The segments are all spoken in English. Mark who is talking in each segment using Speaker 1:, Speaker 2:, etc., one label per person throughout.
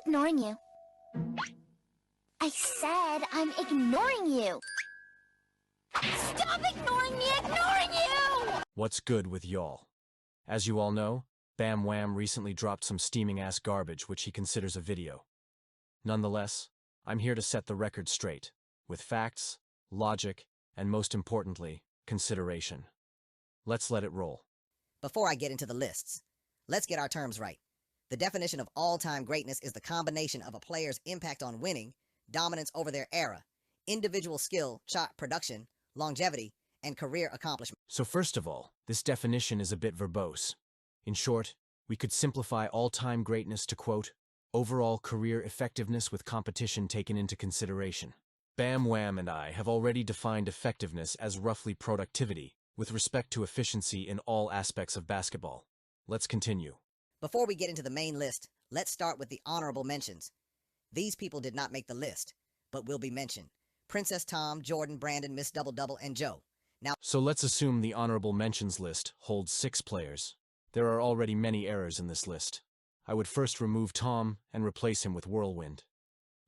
Speaker 1: ignoring you. I said I'm ignoring you. Stop ignoring me! Ignoring you!
Speaker 2: What's good with y'all? As you all know, Bam Wham recently dropped some steaming-ass garbage which he considers a video. Nonetheless, I'm here to set the record straight, with facts, logic, and most importantly, consideration. Let's let it roll.
Speaker 3: Before I get into the lists, let's get our terms right. The definition of all-time greatness is the combination of a player's impact on winning, dominance over their era, individual skill, shot production, longevity, and career accomplishment.
Speaker 2: So first of all, this definition is a bit verbose. In short, we could simplify all-time greatness to quote, overall career effectiveness with competition taken into consideration. Bam Wham and I have already defined effectiveness as roughly productivity, with respect to efficiency in all aspects of basketball. Let's continue.
Speaker 3: Before we get into the main list, let's start with the honorable mentions. These people did not make the list, but will be mentioned. Princess Tom, Jordan, Brandon, Miss Double Double, and Joe.
Speaker 2: So let's assume the honorable mentions list holds 6 players. There are already many errors in this list. I would first remove Tom and replace him with Whirlwind.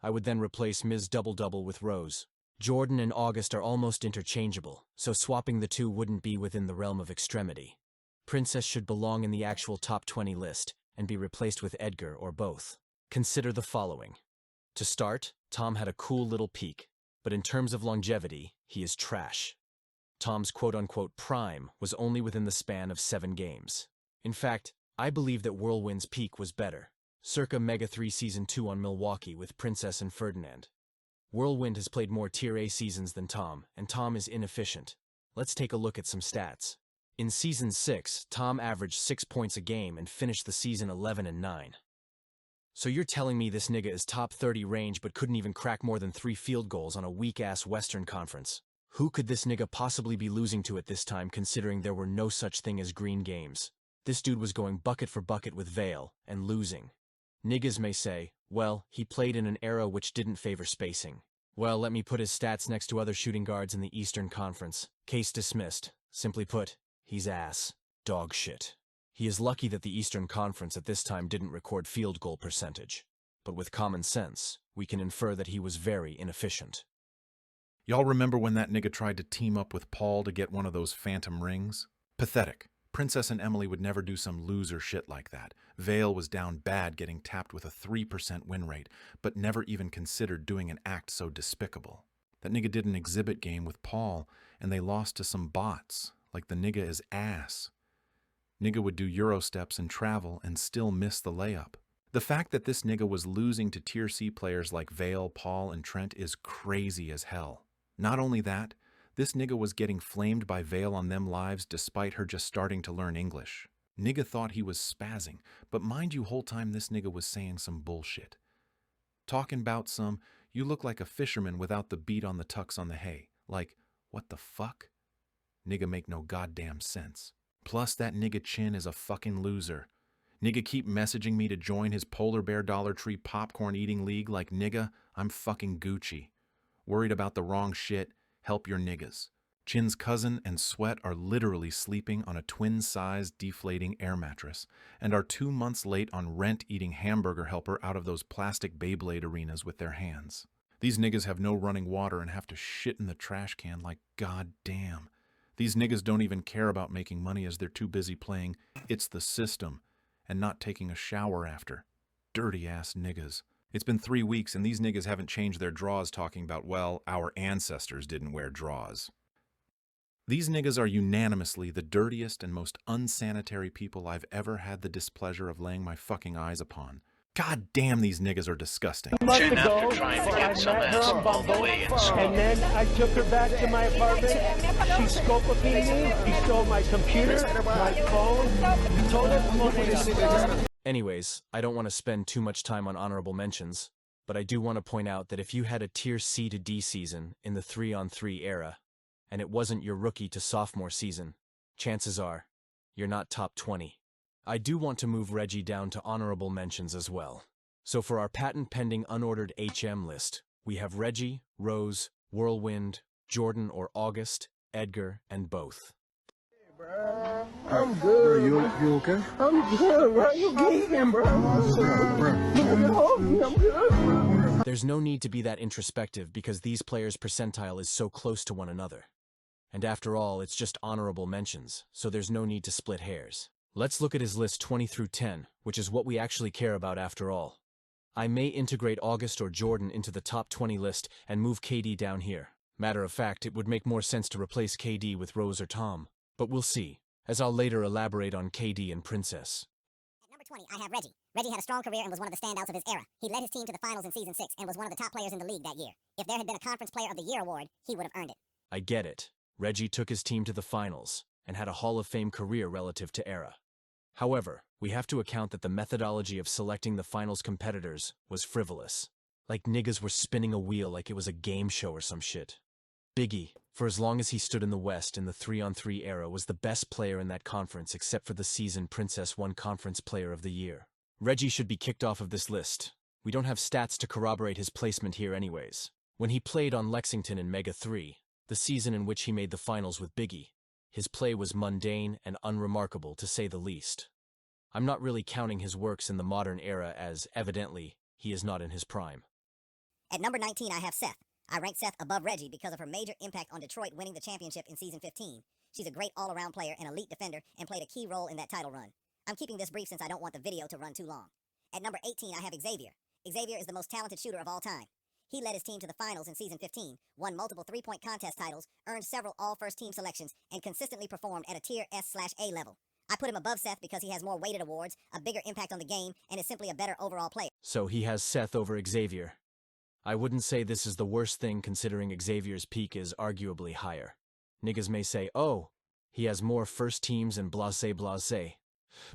Speaker 2: I would then replace Ms. Double Double with Rose. Jordan and August are almost interchangeable, so swapping the two wouldn't be within the realm of extremity. Princess should belong in the actual top 20 list and be replaced with Edgar or both. Consider the following. To start, Tom had a cool little peak, but in terms of longevity, he is trash. Tom's quote-unquote prime was only within the span of 7 games. In fact, I believe that Whirlwind's peak was better, circa Mega 3 Season 2 on Milwaukee with Princess and Ferdinand. Whirlwind has played more Tier A seasons than Tom, and Tom is inefficient. Let's take a look at some stats. In Season 6, Tom averaged 6 points a game and finished the season 11-9. So you're telling me this nigga is top 30 range but couldn't even crack more than 3 field goals on a weak-ass Western Conference? Who could this nigga possibly be losing to at this time considering there were no such thing as green games? This dude was going bucket for bucket with Vale and losing. Niggas may say, well, he played in an era which didn't favor spacing. Well, let me put his stats next to other shooting guards in the Eastern Conference. Case dismissed. Simply put, he's ass. Dog shit. He is lucky that the Eastern Conference at this time didn't record field goal percentage. But with common sense, we can infer that he was very inefficient.
Speaker 4: Y'all remember when that nigga tried to team up with Paul to get one of those phantom rings? Pathetic. Princess and Emily would never do some loser shit like that. Vale was down bad getting tapped with a 3% win rate, but never even considered doing an act so despicable. That nigga did an exhibit game with Paul, and they lost to some bots. Like the nigga is ass. Nigga would do Euro steps and travel and still miss the layup. The fact that this nigga was losing to Tier C players like Vale, Paul, and Trent is crazy as hell. Not only that, this nigga was getting flamed by Vale on them lives despite her just starting to learn English. Nigga thought he was spazzing, but mind you, whole time this nigga was saying some bullshit. Talking about some, you look like a fisherman without the beat on the tucks on the hay. Like, what the fuck? Nigga make no goddamn sense. Plus, that nigga Chin is a fucking loser. Nigga keep messaging me to join his Polar Bear Dollar Tree popcorn eating league like nigga, I'm fucking Gucci. Worried about the wrong shit, help your niggas. Chin's cousin and Sweat are literally sleeping on a twin-sized deflating air mattress and are 2 months late on rent eating hamburger helper out of those plastic Beyblade arenas with their hands. These niggas have no running water and have to shit in the trash can like goddamn. These niggas don't even care about making money as they're too busy playing It's the System and not taking a shower after. Dirty-ass niggas. It's been 3 weeks and these niggas haven't changed their draws talking about, well, our ancestors didn't wear draws. These niggas are unanimously the dirtiest and most unsanitary people I've ever had the displeasure of laying my fucking eyes upon. God damn, these niggas are disgusting.
Speaker 5: Chin after trying to get some ass all the way in school.
Speaker 6: And then I took her back to my apartment. She scoped me. She stole my computer, my phone. Told her.
Speaker 2: Anyways, I don't want to spend too much time on honorable mentions, but I do want to point out that if you had a Tier C to D season in the 3-on-3 era, and it wasn't your rookie to sophomore season, chances are you're not top 20. I do want to move Reggie down to honorable mentions as well. So for our patent-pending unordered HM list, we have Reggie, Rose, Whirlwind, Jordan or August, Edgar, and both.
Speaker 6: I'm good.
Speaker 7: Bro, you okay?
Speaker 6: I'm good, bro. You geeking, bro. I'm good.
Speaker 2: There's no need to be that introspective because these players' percentile is so close to one another. And after all, it's just honorable mentions, so there's no need to split hairs. Let's look at his list 20 through 10, which is what we actually care about after all. I may integrate August or Jordan into the top 20 list and move KD down here. Matter of fact, it would make more sense to replace KD with Rose or Tom. But we'll see, as I'll later elaborate on KD and Princess.
Speaker 8: At number 20, I have Reggie. Reggie had a strong career and was one of the standouts of his era. He led his team to the finals in Season 6 and was one of the top players in the league that year. If there had been a Conference Player of the Year award, he would have earned it.
Speaker 2: I get it. Reggie took his team to the finals and had a Hall of Fame career relative to era. However, we have to account that the methodology of selecting the finals competitors was frivolous. Like niggas were spinning a wheel like it was a game show or some shit. Biggie, for as long as he stood in the West in the 3-on-3 era, was the best player in that conference except for the season Princess won Conference Player of the Year. Reggie should be kicked off of this list. We don't have stats to corroborate his placement here anyways. When he played on Lexington in Mega 3, the season in which he made the finals with Biggie, his play was mundane and unremarkable to say the least. I'm not really counting his works in the modern era as, evidently, he is not in his prime.
Speaker 8: At number 19, I have Seth. I rank Seth above Reggie because of her major impact on Detroit winning the championship in Season 15. She's a great all-around player and elite defender and played a key role in that title run. I'm keeping this brief since I don't want the video to run too long. At number 18, I have Xavier. Xavier is the most talented shooter of all time. He led his team to the finals in Season 15, won multiple three-point contest titles, earned several all-first-team selections, and consistently performed at a Tier S/A level. I put him above Seth because he has more weighted awards, a bigger impact on the game, and is simply a better overall player.
Speaker 2: So he has Seth over Xavier. I wouldn't say this is the worst thing considering Xavier's peak is arguably higher. Niggas may say, oh, he has more first teams and blase blase.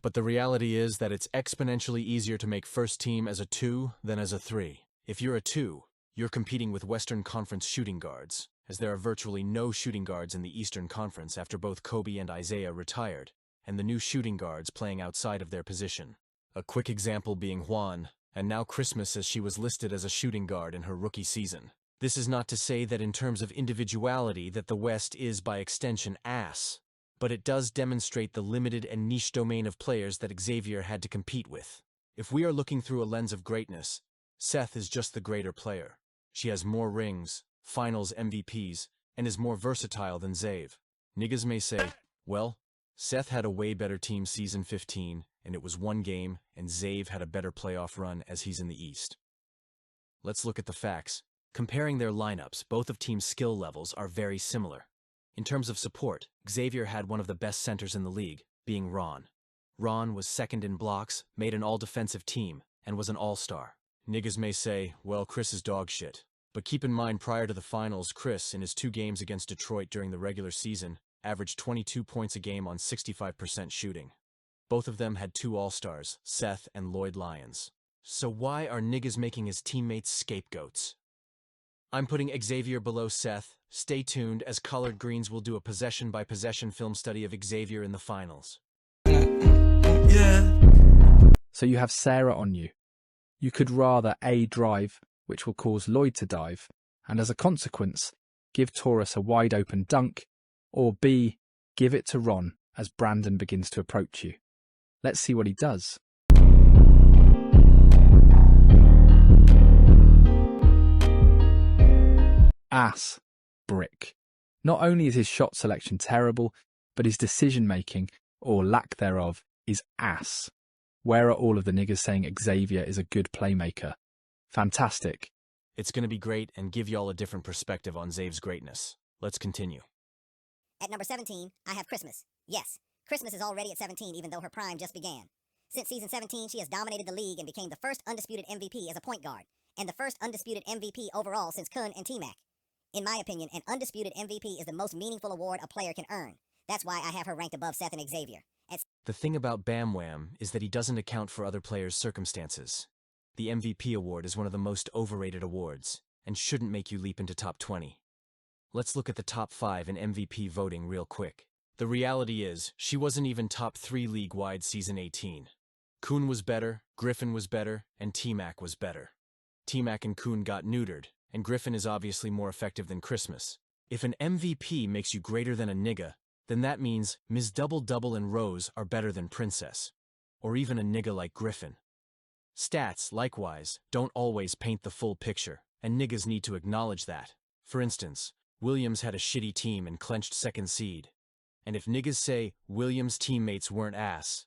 Speaker 2: But the reality is that it's exponentially easier to make first team as a 2 than as a 3. If you're a 2, you're competing with Western Conference shooting guards, as there are virtually no shooting guards in the Eastern Conference after both Kobe and Isaiah retired, and the new shooting guards playing outside of their position. A quick example being Juan, and now Christmas, as she was listed as a shooting guard in her rookie season. This is not to say that in terms of individuality that the West is by extension ass, but it does demonstrate the limited and niche domain of players that Xavier had to compete with. If we are looking through a lens of greatness, Seth is just the greater player. She has more rings, finals MVPs, and is more versatile than Zave. Niggas may say, well, Seth had a way better team Season 15, and it was one game, and Zave had a better playoff run as he's in the East. Let's look at the facts. Comparing their lineups, both of teams' skill levels are very similar. In terms of support, Xavier had one of the best centers in the league, being Ron. Ron was second in blocks, made an all-defensive team, and was an all-star. Niggas may say, well, Chris is dog shit. But keep in mind, prior to the finals, Chris, in his 2 games against Detroit during the regular season, averaged 22 points a game on 65% shooting. Both of them had 2 all-stars, Seth and Lloyd Lyons. So why are niggas making his teammates scapegoats? I'm putting Xavier below Seth. Stay tuned, as Collard Greens will do a possession-by-possession film study of Xavier in the finals.
Speaker 9: Yeah. So you have Sarah on you. You could rather A, drive, which will cause Lloyd to dive, and as a consequence, give Taurus a wide-open dunk, or B, give it to Ron as Brandon begins to approach you. Let's see what he does. Ass. Brick. Not only is his shot selection terrible, but his decision-making, or lack thereof, is ass. Where are all of the niggas saying Xavier is a good playmaker? Fantastic.
Speaker 2: It's gonna be great and give y'all a different perspective on Zave's greatness. Let's continue.
Speaker 8: At number 17, I have Christmas. Yes, Christmas is already at 17 even though her prime just began. Since Season 17, she has dominated the league and became the first undisputed MVP as a point guard, and the first undisputed MVP overall since Kun and T-Mac. In my opinion, an undisputed MVP is the most meaningful award a player can earn. That's why I have her ranked above Seth and Xavier.
Speaker 2: The thing about Bam Wham is that he doesn't account for other players' circumstances. The MVP award is one of the most overrated awards, and shouldn't make you leap into top 20. Let's look at the top 5 in MVP voting real quick. The reality is, she wasn't even top 3 league-wide Season 18. Kun was better, Griffin was better, and T-Mac was better. T-Mac and Kun got neutered, and Griffin is obviously more effective than Christmas. If an MVP makes you greater than a nigga, then that means Ms. Double Double and Rose are better than Princess. Or even a nigga like Griffin. Stats, likewise, don't always paint the full picture, and niggas need to acknowledge that. For instance, Williams had a shitty team and clenched second seed. And if niggas say Williams' teammates weren't ass,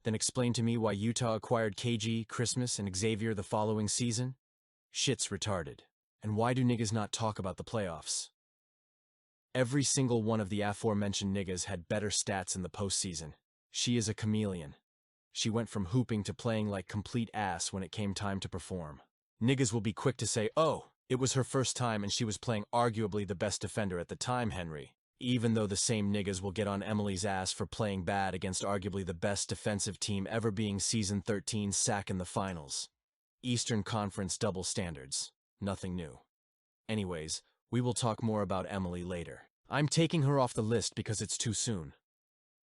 Speaker 2: then explain to me why Utah acquired KG, Christmas, and Xavier the following season? Shit's retarded. And why do niggas not talk about the playoffs? Every single one of the aforementioned niggas had better stats in the postseason. She is a chameleon. She went from hooping to playing like complete ass when it came time to perform. Niggas will be quick to say, oh, it was her first time and she was playing arguably the best defender at the time, Henry. Even though the same niggas will get on Emily's ass for playing bad against arguably the best defensive team ever, being season 13 SAC in the finals. Eastern Conference double standards. Nothing new. Anyways, we will talk more about Emily later. I'm taking her off the list because it's too soon.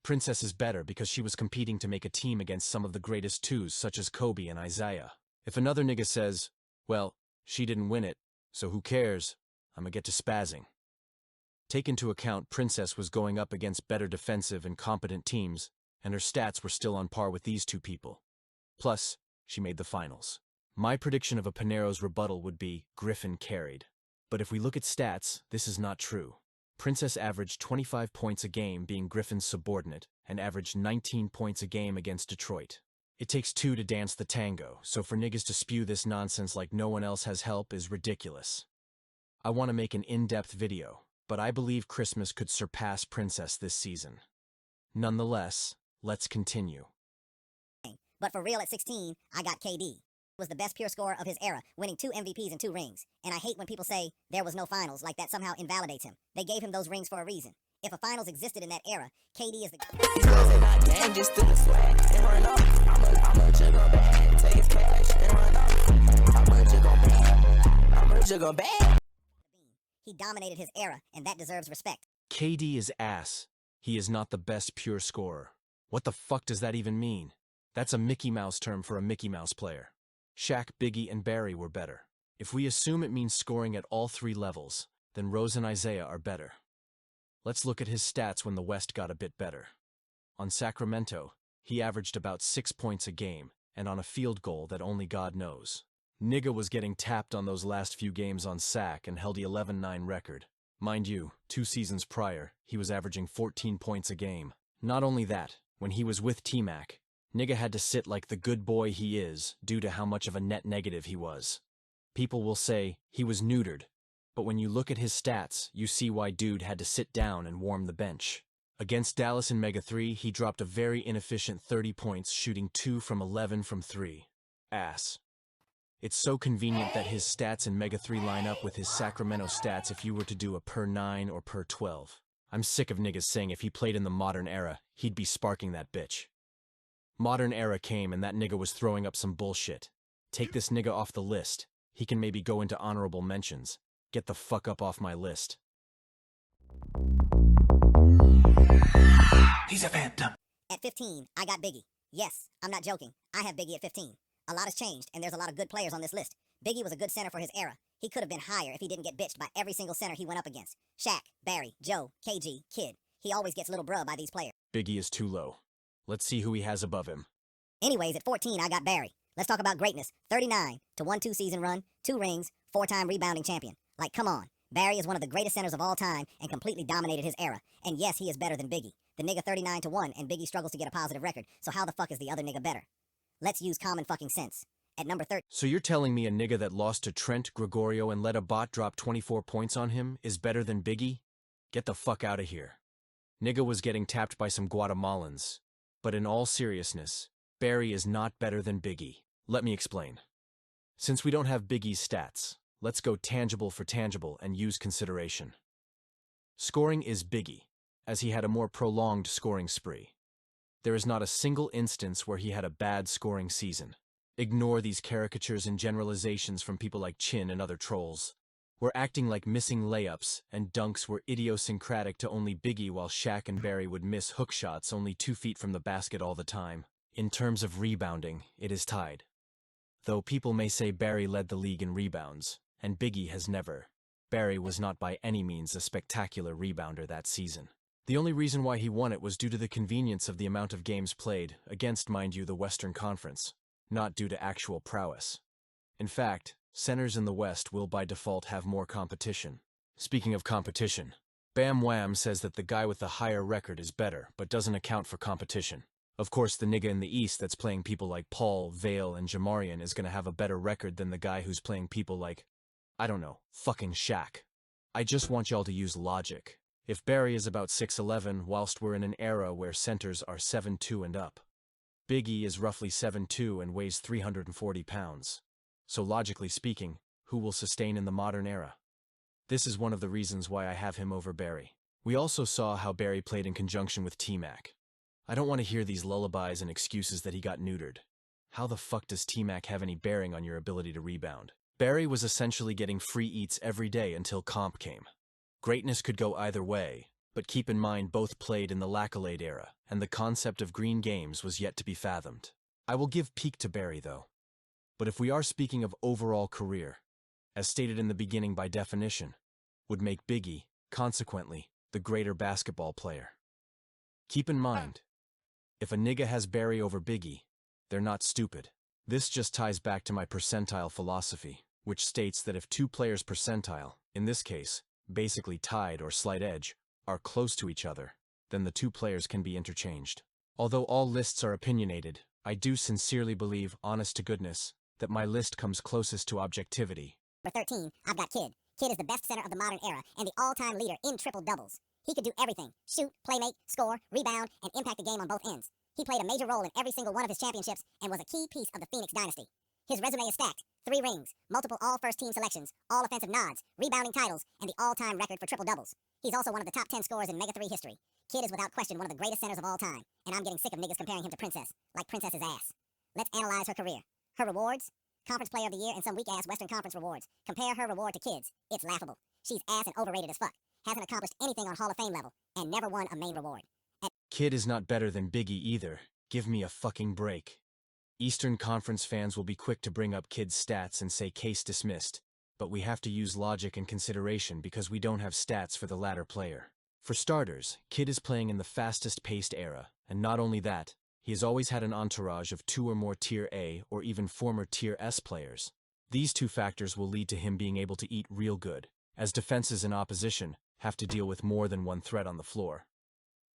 Speaker 2: Princess is better because she was competing to make a team against some of the greatest twos such as Kobe and Isaiah. If another nigga says, well, she didn't win it, so who cares, I'ma get to spazzing. Take into account Princess was going up against better defensive and competent teams, and her stats were still on par with these two people. Plus, she made the finals. My prediction of a Panero's rebuttal would be Griffin carried. But if we look at stats, this is not true. Princess averaged 25 points a game being Griffin's subordinate, and averaged 19 points a game against Detroit. It takes two to dance the tango, so for niggas to spew this nonsense like no one else has help is ridiculous. I want to make an in-depth video, but I believe Christmas could surpass Princess this season. Nonetheless, let's continue.
Speaker 8: But for real, at 16, I got KD. Was the best pure scorer of his era, winning 2 MVPs and 2 rings. And I hate when people say there was no finals, like that somehow invalidates him. They gave him those rings for a reason. If a finals existed in that era, KD is the... He dominated his era, and that deserves respect.
Speaker 2: KD is ass. He is not the best pure scorer. What the fuck does that even mean? That's a Mickey Mouse term for a Mickey Mouse player. Shaq, Biggie, and Barry were better. If we assume it means scoring at all 3 levels, then Rose and Isaiah are better. Let's look at his stats when the West got a bit better. On Sacramento, he averaged about 6 points a game, and on a field goal that only God knows. Nigga was getting tapped on those last few games on Sac and held the 11-9 record. Mind you, 2 seasons prior, he was averaging 14 points a game. Not only that, when he was with T-Mac, nigga had to sit like the good boy he is due to how much of a net negative he was. People will say he was neutered, but when you look at his stats, you see why dude had to sit down and warm the bench. Against Dallas in Mega 3, he dropped a very inefficient 30 points, shooting 2 from 11 from 3. Ass. It's so convenient that his stats in Mega 3 line up with his Sacramento stats if you were to do a per 9 or per 12. I'm sick of niggas saying if he played in the modern era, he'd be sparking that bitch. Modern era came and that nigga was throwing up some bullshit. Take this nigga off the list. He can maybe go into honorable mentions. Get the fuck up off my list.
Speaker 7: He's a phantom.
Speaker 8: At 15, I got Biggie. Yes, I'm not joking. I have Biggie at 15. A lot has changed, and there's a lot of good players on this list. Biggie was a good center for his era. He could have been higher if he didn't get bitched by every single center he went up against. Shaq, Barry, Joe, KG, Kid. He always gets little bruh by these players.
Speaker 2: Biggie is too low. Let's see who he has above him.
Speaker 8: Anyways, at 14, I got Barry. Let's talk about greatness. 39 to 1 2-season run, 2 rings, 4-time rebounding champion. Like, come on. Barry is one of the greatest centers of all time and completely dominated his era. And yes, he is better than Biggie. The nigga 39 to 1 and Biggie struggles to get a positive record. So how the fuck is the other nigga better? Let's use common fucking sense. At number 30.
Speaker 2: So you're telling me a nigga that lost to Trent, Gregorio, and let a bot drop 24 points on him is better than Biggie? Get the fuck out of here. Nigga was getting tapped by some Guatemalans. But in all seriousness, Barry is not better than Biggie. Let me explain. Since we don't have Biggie's stats, let's go tangible for tangible and use consideration. Scoring is Biggie, as he had a more prolonged scoring spree. There is not a single instance where he had a bad scoring season. Ignore these caricatures and generalizations from people like Chin and other trolls. We're acting like missing layups and dunks were idiosyncratic to only Biggie, while Shaq and Barry would miss hook shots only 2 feet from the basket all the time. In terms of rebounding, it is tied. Though people may say Barry led the league in rebounds, and Biggie has never. Barry was not by any means a spectacular rebounder that season. The only reason why he won it was due to the convenience of the amount of games played, against, mind you, the Western Conference, not due to actual prowess. In fact, centers in the West will by default have more competition. Speaking of competition, Bam Wham says that the guy with the higher record is better, but doesn't account for competition. Of course, the nigga in the East that's playing people like Paul, Vale, and Jamarian is gonna have a better record than the guy who's playing people like, I don't know, fucking Shaq. I just want y'all to use logic. If Barry is about 6'11", whilst we're in an era where centers are 7'2" and up, Big E is roughly 7'2" and weighs 340 pounds. So logically speaking, who will sustain in the modern era? This is one of the reasons why I have him over Barry. We also saw how Barry played in conjunction with T-Mac. I don't want to hear these lullabies and excuses that he got neutered. How the fuck does T-Mac have any bearing on your ability to rebound? Barry was essentially getting free eats every day until comp came. Greatness could go either way, but keep in mind both played in the Lackalade era, and the concept of green games was yet to be fathomed. I will give peak to Barry, though. But if we are speaking of overall career, as stated in the beginning by definition, would make Biggie, consequently, the greater basketball player. Keep in mind, if a nigga has Barry over Biggie, they're not stupid. This just ties back to my percentile philosophy, which states that if two players' percentile, in this case, basically tied or slight edge, are close to each other, then the two players can be interchanged. Although all lists are opinionated, I do sincerely believe, honest to goodness, that my list comes closest to objectivity.
Speaker 8: Number 13, I've got Kid. Kid is the best center of the modern era and the all-time leader in triple-doubles. He could do everything: shoot, playmate, score, rebound, and impact the game on both ends. He played a major role in every single one of his championships and was a key piece of the Phoenix dynasty. His resume is stacked: 3 rings, multiple all-first-team selections, all-offensive nods, rebounding titles, and the all-time record for triple-doubles. He's also one of the top 10 scorers in Mega 3 history. Kid is without question one of the greatest centers of all time, and I'm getting sick of niggas comparing him to Princess, like Princess's ass. Let's analyze her career. Her rewards: Conference Player of the Year and some weak-ass Western Conference rewards. Compare her reward to Kid's. It's laughable. She's ass and overrated as fuck. Hasn't accomplished anything on Hall of Fame level, and never won a main reward.
Speaker 2: Kid is not better than Biggie either. Give me a fucking break. Eastern Conference fans will be quick to bring up Kid's stats and say case dismissed, but we have to use logic and consideration because we don't have stats for the latter player. For starters, Kid is playing in the fastest-paced era, and not only that, he has always had an entourage of 2 or more Tier A or even former Tier S players. These 2 factors will lead to him being able to eat real good, as defenses in opposition have to deal with more than one threat on the floor.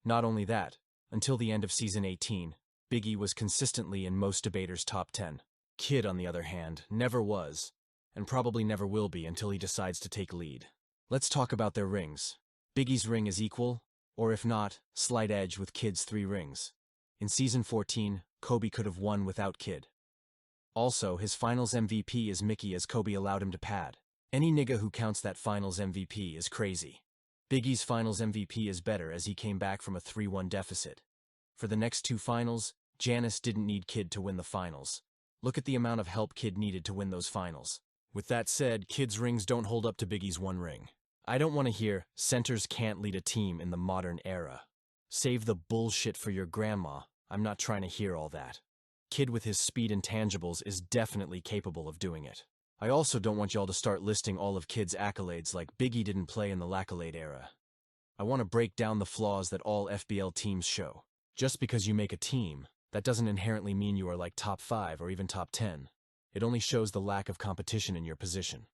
Speaker 2: Not only that, until the end of Season 18, Biggie was consistently in most debaters' top 10. Kid, on the other hand, never was, and probably never will be until he decides to take lead. Let's talk about their rings. Biggie's ring is equal, or if not, slight edge with Kid's 3 rings. In Season 14, Kobe could have won without Kid. Also, his Finals MVP is Mickey as Kobe allowed him to pad. Any nigga who counts that Finals MVP is crazy. Biggie's Finals MVP is better as he came back from a 3-1 deficit. For the next 2 finals, Giannis didn't need Kid to win the finals. Look at the amount of help Kid needed to win those finals. With that said, Kid's rings don't hold up to Biggie's 1 ring. I don't want to hear centers can't lead a team in the modern era. Save the bullshit for your grandma. I'm not trying to hear all that. Kid with his speed intangibles is definitely capable of doing it. I also don't want y'all to start listing all of Kid's accolades like Biggie didn't play in the Lackalade era. I want to break down the flaws that all FBL teams show. Just because you make a team, that doesn't inherently mean you are like top 5 or even top 10. It only shows the lack of competition in your position.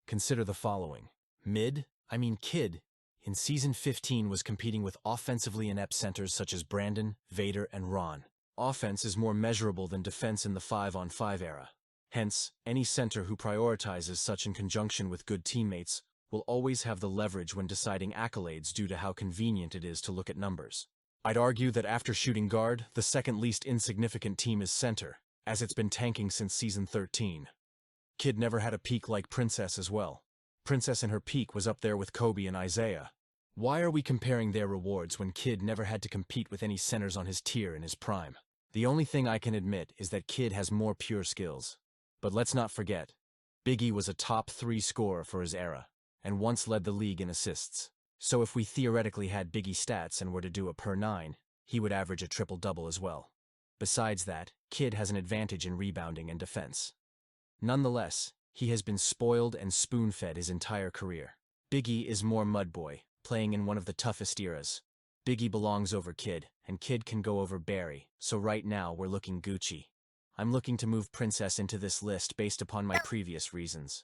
Speaker 2: Consider the following. Kid, in Season 15 was competing with offensively inept centers such as Brandon, Vader, and Ron. Offense is more measurable than defense in the 5-on-5 era. Hence, any center who prioritizes such in conjunction with good teammates will always have the leverage when deciding accolades due to how convenient it is to look at numbers. I'd argue that after shooting guard, the second least insignificant team is center, as it's been tanking since Season 13. Kid never had a peak like Princess as well. Princess in her peak was up there with Kobe and Isaiah. Why are we comparing their rewards when Kid never had to compete with any centers on his tier in his prime? The only thing I can admit is that Kid has more pure skills. But let's not forget, Biggie was a top 3 scorer for his era, and once led the league in assists. So if we theoretically had Biggie stats and were to do a per 9, he would average a triple-double as well. Besides that, Kid has an advantage in rebounding and defense. Nonetheless, he has been spoiled and spoon-fed his entire career. Biggie is more mud boy, playing in one of the toughest eras. Biggie belongs over Kid, and Kid can go over Barry, so right now we're looking Gucci. I'm looking to move Princess into this list based upon my previous reasons.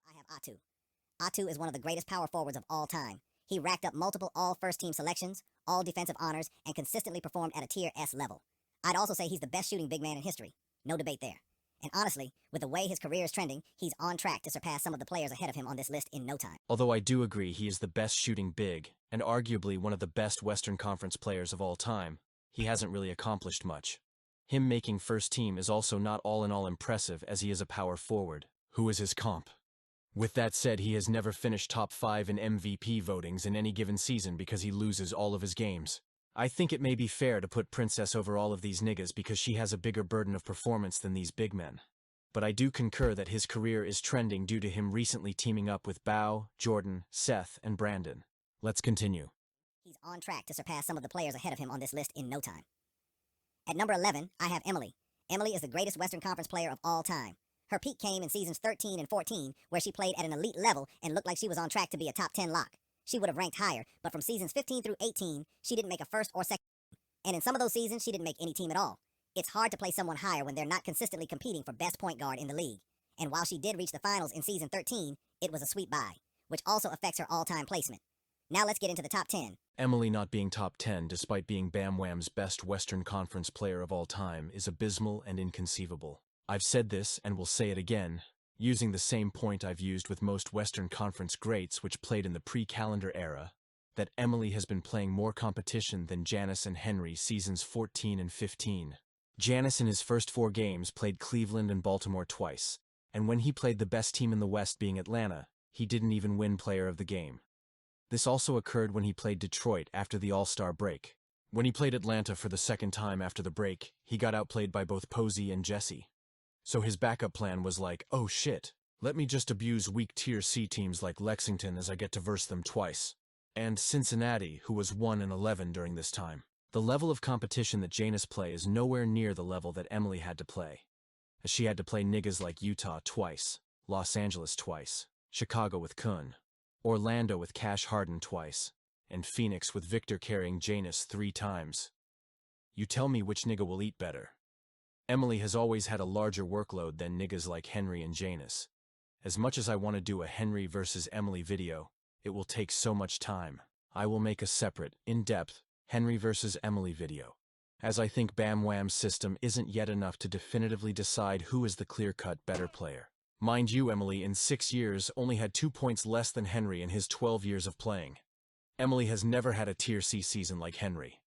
Speaker 8: I have Atu. Atu is one of the greatest power forwards of all time. He racked up multiple all-first-team selections, all defensive honors, and consistently performed at a Tier S level. I'd also say he's the best shooting big man in history. No debate there. And honestly, with the way his career is trending, he's on track to surpass some of the players ahead of him on this list in no time.
Speaker 2: Although I do agree he is the best shooting big, and arguably one of the best Western Conference players of all time, he hasn't really accomplished much. Him making first team is also not all in all impressive as he is a power forward. Who is his comp? With that said, he has never finished top 5 in MVP votings in any given season because he loses all of his games. I think it may be fair to put Princess over all of these niggas because she has a bigger burden of performance than these big men. But I do concur that his career is trending due to him recently teaming up with Bao, Jordan, Seth, and Brandon. Let's continue.
Speaker 8: He's on track to surpass some of the players ahead of him on this list in no time. At number 11, I have Emily. Emily is the greatest Western Conference player of all time. Her peak came in seasons 13 and 14, where she played at an elite level and looked like she was on track to be a top 10 lock. She would have ranked higher, but from seasons 15 through 18, she didn't make a first or second team. And in some of those seasons, she didn't make any team at all. It's hard to play someone higher when they're not consistently competing for best point guard in the league. And while she did reach the finals in season 13, it was a sweep by, which also affects her all-time placement. Now let's get into the top 10.
Speaker 2: Emily not being top 10 despite being Bam Wham's best Western Conference player of all time is abysmal and inconceivable. I've said this and will say it again, using the same point I've used with most Western Conference greats which played in the pre-calendar era, that Emily has been playing more competition than Giannis and Henry seasons 14 and 15. Giannis in his first 4 games played Cleveland and Baltimore twice, and when he played the best team in the West being Atlanta, he didn't even win player of the game. This also occurred when he played Detroit after the All-Star break. When he played Atlanta for the second time after the break, he got outplayed by both Posey and Jesse. So his backup plan was like, oh shit, let me just abuse weak Tier C teams like Lexington as I get to verse them twice. And Cincinnati, who was 1-11 during this time. The level of competition that Giannis play is nowhere near the level that Emily had to play. As she had to play niggas like Utah twice, Los Angeles twice, Chicago with Kun, Orlando with Cash Harden twice, and Phoenix with Victor carrying Giannis 3 times. You tell me which nigga will eat better. Emily has always had a larger workload than niggas like Henry and Giannis. As much as I want to do a Henry versus Emily video, it will take so much time. I will make a separate, in-depth, Henry versus Emily video, as I think Bam Wham's system isn't yet enough to definitively decide who is the clear-cut better player. Mind you, Emily in 6 years only had 2 points less than Henry in his 12 years of playing. Emily has never had a Tier C season like Henry.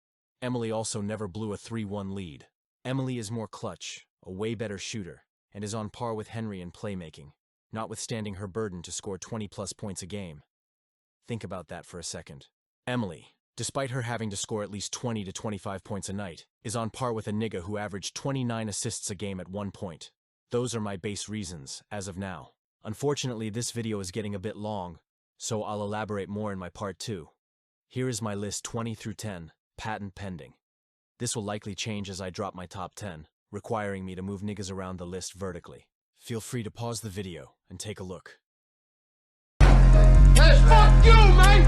Speaker 2: Emily also never blew a 3-1 lead. Emily is more clutch, a way better shooter, and is on par with Henry in playmaking, notwithstanding her burden to score 20-plus points a game. Think about that for a second. Emily, despite her having to score at least 20 to 25 points a night, is on par with a nigga who averaged 29 assists a game at 1 point. Those are my base reasons, as of now. Unfortunately, this video is getting a bit long, so I'll elaborate more in my part 2. Here is my list 20 through 10, patent pending. This will likely change as I drop my top 10, requiring me to move niggas around the list vertically. Feel free to pause the video and take a look.
Speaker 7: Hey, fuck you, man!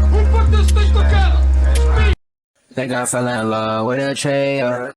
Speaker 7: Who put this thing together?
Speaker 10: Think I fell in love with a chair.